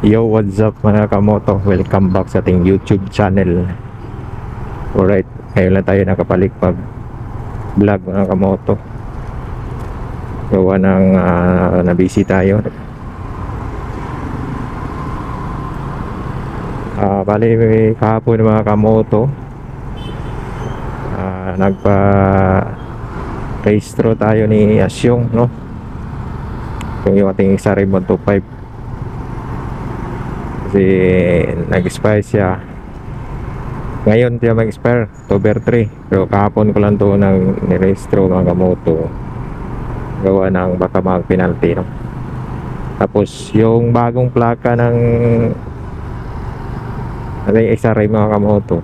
Yo, what's up mga kamoto? Welcome back sa ating YouTube channel. Alright, ngayon lang tayo nakapalik mag vlog mga kamoto. Gawa ng nabisi tayo. Bali kahapon mga kamoto, nagpa rehistro tayo ni Asyong, no? Yung ating isa Raymond 25 kasi nag-expire siya. Ngayon siya mag-expire October 3, pero kahapon ko lang to nang nirehistro mga kamoto, gawa ng baka mag-penalty, no? Tapos yung bagong plaka ng ating XRI mga kamoto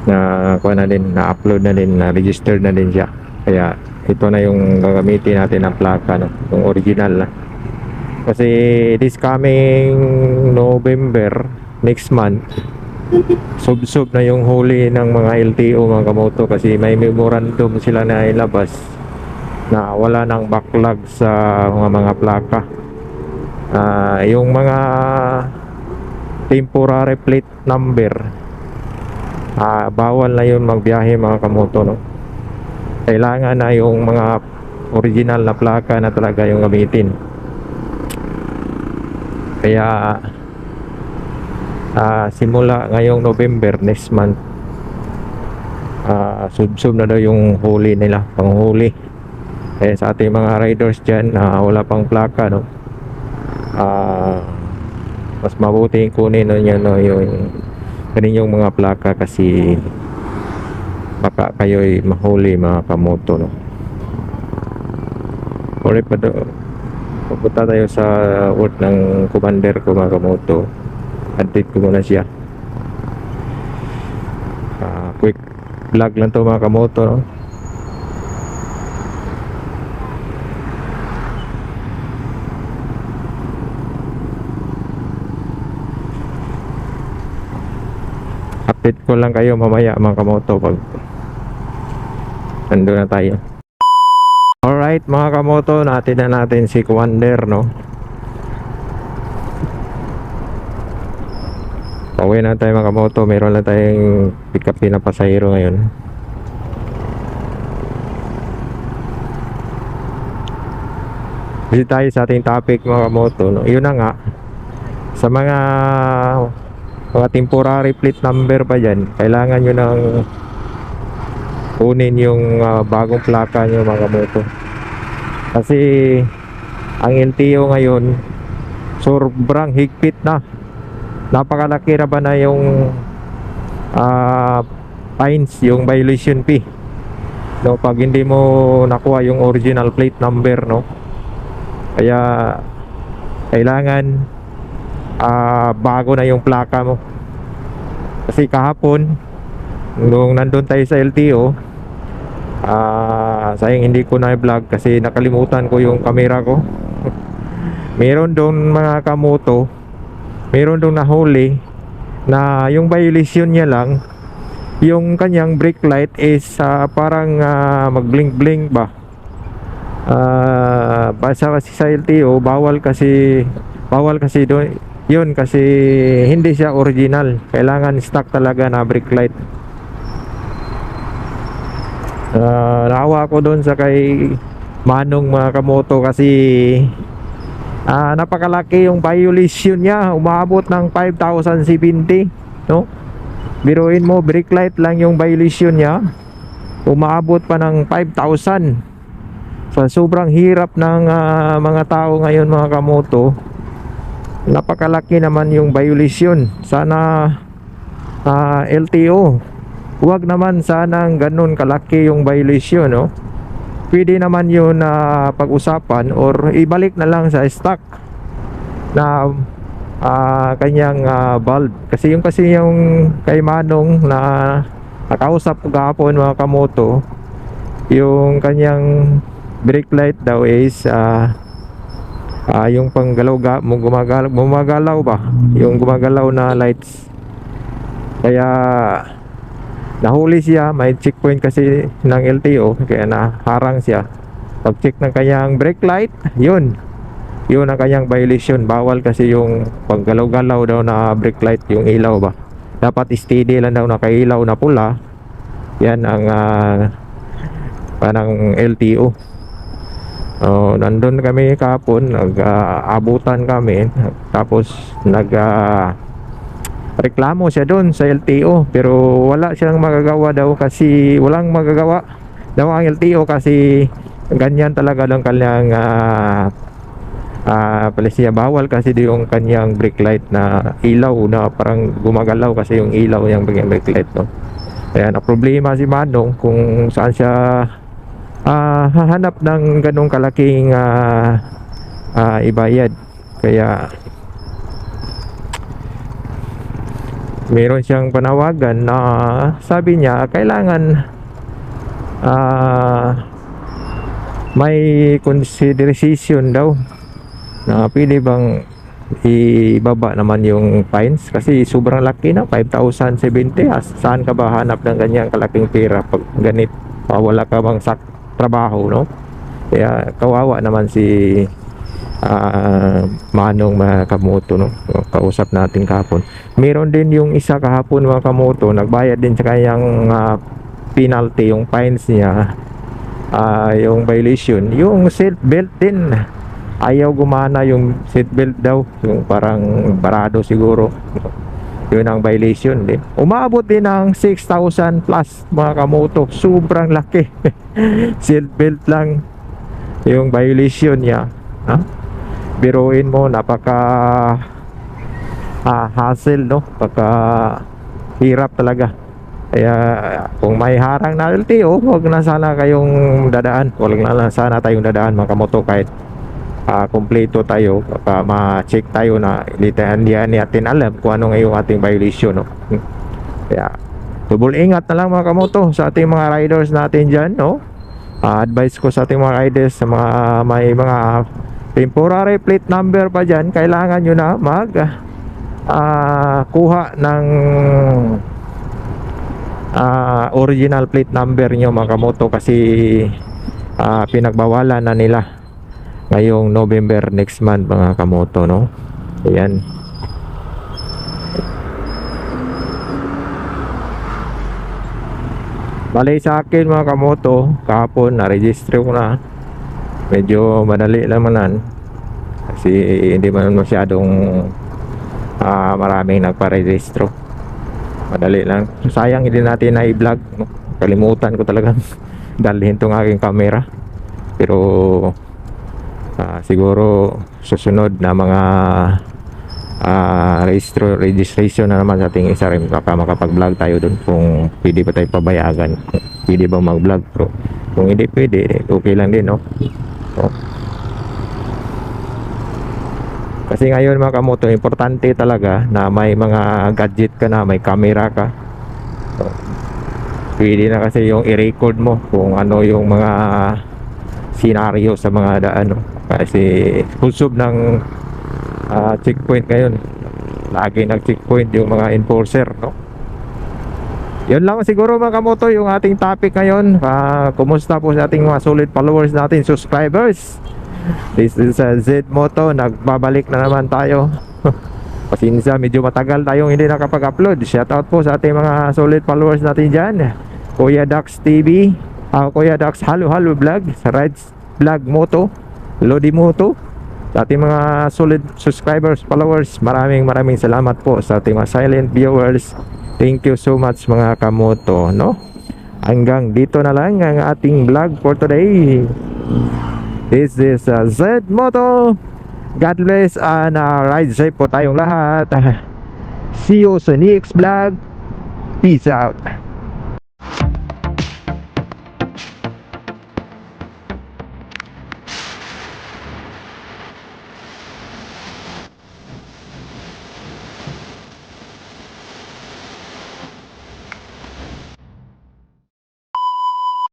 na kuha na din, na-upload na din, na-registered na din siya. Kaya ito na yung gagamitin natin ng plaka, no? Yung original na. Kasi this coming November, next month, sub na yung huli ng mga LTO mga kamoto, kasi may memorandum sila na ilabas na wala nang backlog sa mga plaka. Yung mga temporary plate number, bawal na yun magbiyahe mga kamoto, no? Kailangan na yung mga original na plaka na talaga yung gamitin. Kaya simula ngayong November, next month, sub na daw yung huli nila, panghuli. Kaya sa ating mga riders dyan wala pang plaka, no? Mas mabuting kunin nyo, no, yung kaninyong mga plaka, kasi baka kayo'y mahuli mga kamoto, no? Ulit pa doon, pupunta tayo sa work ng commander ko mga kamoto. Update ko muna siya. Quick vlog lang to mga kamoto, no? Update ko lang kayo mamaya mga kamoto pag nandun na tayo. Alright mga kamoto, natin si Commander, no? Pauwi na tayo mga kamoto. Meron lang tayong pick up na pasahero ngayon. Visit tayo sa ating topic mga kamoto, no? Yun na nga, sa mga temporary plate number pa dyan, kailangan nyo nang kunin yung bagong plaka nyo mga kamoto. Kasi ang LTO ngayon sobrang higpit na. Napakalaki na ba na yung fines, yung violation fee, no, pag hindi mo nakuha yung original plate number, no? Kaya kailangan bago na yung plaka mo. Kasi kahapon nung nandun tayo sa LTO, sayang hindi ko na i-vlog kasi nakalimutan ko yung camera ko. Meron doon mga kamoto, meron doon nahuli na yung violation niya lang, yung kanyang brake light is parang mag-blink blink ba. Basta kasi sa LTO bawal kasi doon yun, kasi hindi siya original. Kailangan stock talaga na brake light. Naawa ako doon sa kay Manong mga kamoto, kasi napakalaki yung violation niya. Umabot ng 5,070, no? Biruin mo, brake light lang yung violation niya, umabot pa ng 5,000. So sobrang hirap ng mga tao ngayon mga kamoto. Napakalaki naman yung violation. Sana LTO, huwag naman sanang ganun kalaki yung violation, no? Pwede naman yun pag-usapan or ibalik na lang sa stock na kanyang valve. Kasi yung kay Manong na nakausap ko kahapon mga kamoto, yung kanyang brake light daw is yung gumagalaw ba, yung gumagalaw na lights. Kaya nahuli siya, may checkpoint kasi ng LTO, kaya naharang siya. Pag check ng kanyang brake light, yun, Yun ang kanyang violation. Bawal kasi yung paggalaw-galaw daw na brake light, yung ilaw ba. Dapat steady lang daw nakailaw na pula. Yan ang parang LTO. Nandun kami kahapon, nag-abutan kami. Tapos reklamo siya doon sa LTO, pero wala siyang magagawa daw kasi walang magagawa daw ang LTO kasi ganyan talaga lang kanyang palisiya. Bawal kasi yung kanyang brake light na ilaw na parang gumagalaw kasi yung ilaw yung brake light, no? Kaya na problema si Manong kung saan siya hahanap ng ganong kalaking ibayad. Kaya meron siyang panawagan na sabi niya kailangan may consideration daw na pwede bang ibaba naman yung fines kasi sobrang laki na 5,070. Saan ka ba hanap ng ganyang kalaking pera pag ganit wala ka bang trabaho, no? Kaya kawawa naman si Manong mga kamoto, no? Kausap natin kahapon. Meron din yung isa kahapon mga kamoto, nagbayad din sa kanyang penalty, yung fines niya, yung violation, yung seat belt din. Ayaw gumana yung seat belt daw, yung parang barado siguro. Yun ang violation din. Umabot din ng 6,000 plus mga kamoto. Sobrang laki. Seat belt lang yung violation niya. Biruin mo, napaka hassle, no? Pagka hirap talaga. Kaya kung may harang na LTO, huwag na sana kayong dadaan. Huwag na sana tayong dadaan mga kamoto kahit kompleto tayo, baka ma-check tayo na hindi natin alam kung ano ngayong ating violation, no? Kaya double ingat na lang mga kamoto sa ating mga riders natin dyan, no? Advice ko sa ating mga riders, sa mga may mga temporary plate number pa dyan, kailangan nyo na kuha ng original plate number nyo mga kamoto kasi pinagbawalan na nila ngayong November next month mga kamoto, no? Ayan. Bali sa akin mga kamoto, kahapon na-register ko na. Medyo madali lang manan kasi hindi man masyadong maraming nagpa-registro. Madali lang. Sayang hindi natin na i-vlog, no? Kalimutan ko talagang dalhin tong aking camera. Pero siguro susunod na mga registration na naman sa ating isa rin makapag-vlog tayo dun kung pwede ba tayo pabayagan, pwede ba mag-vlog. Pero kung hindi pwede, okay lang din, no? So, kasi ngayon mga kamoto, importante talaga na may mga gadget ka na, may camera ka. So, pwede na kasi yung i-record mo kung ano yung mga scenario sa mga daan, no? Kasi kusob ng checkpoint ngayon, lagi nag-checkpoint yung mga enforcer, no? Yun lang siguro mga kamoto yung ating topic ngayon. Kumusta po sa ating mga solid followers natin, subscribers? This is Z Moto. Nagbabalik na naman tayo. Pasensya, medyo matagal tayong hindi nakapag-upload. Shoutout po sa ating mga solid followers natin dyan, Kuya Dax TV, Kuya Dax Halo Halo Vlog, sa Rides Vlog Moto, Lodi Moto. Sa ating mga solid subscribers, followers, maraming salamat po sa ating mga silent viewers. Thank you so much mga kamoto, no? Hanggang dito na lang ang ating vlog for today. This is Z Moto. God bless and ride safe po tayong lahat. See you sa next vlog. Peace out.